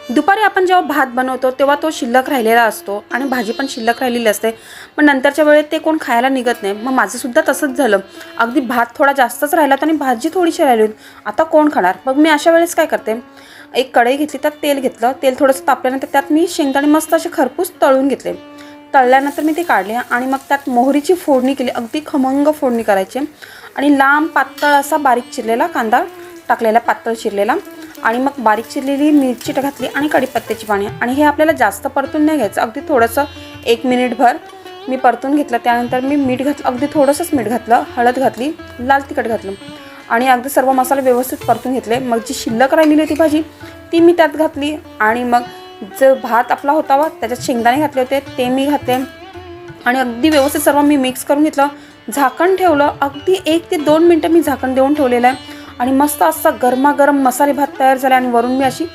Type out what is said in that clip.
दुपारी आपण जेव्हा भात बनवतो तेव्हा तो शिल्लक राहिलेला असतो आणि भाजी पण शिल्लक राहिलेली असते, पण नंतरच्या वेळेत ते कोण खायला निघत नाही। मग माझंसुद्धा तसंच झालं, अगदी भात थोडा जास्तच राहिला आणि भाजी थोडीशी राहिली होती। आता कोण खाणार? मग मी अशा वेळेस काय करते, एक कढई घेतली, त्यात तेल घेतलं, तेल थोडंसं तापल्यानंतर त्यात मी शेंगदाणे मस्त असे खरपूस तळून घेतले। तळल्यानंतर मी ते काढले आणि मग त्यात मोहरीची फोडणी केली, अगदी खमंग फोडणी करायची आणि लांब पातळ असा बारीक चिरलेला कांदा टाकलेला, पातळ चिरलेला, आणि मग बारीक चिरलेली मिरची घातली आणि कढीपत्त्याची पाने, आणि हे आपल्याला जास्त परतून नाही घ्यायचं, अगदी थोडंसं 1 मिनिटभर मी परतून घेतलं। त्यानंतर मी मीठ घातलं, अगदी थोडंसंच मीठ घातलं, हळद घातली, लाल तिखट घातलं आणि अगदी सर्व मसाले व्यवस्थित परतून घेतले। मग जी शिल्लक राहिलेली होती भाजी ती मी त्यात घातली आणि मग जो भात आपला होता त्याच्यात शेंगदाणे घातले होते ते मी घातले आणि अगदी व्यवस्थित सर्व मी मिक्स करून घेतलं। झाकण ठेवलं, अगदी 1 ते 2 मिनिटं मी झाकण देऊन ठेवलेलं आहे आणि मस्त असा गरमागरम मसाले भात तयार झाला आणि वरून मी अशी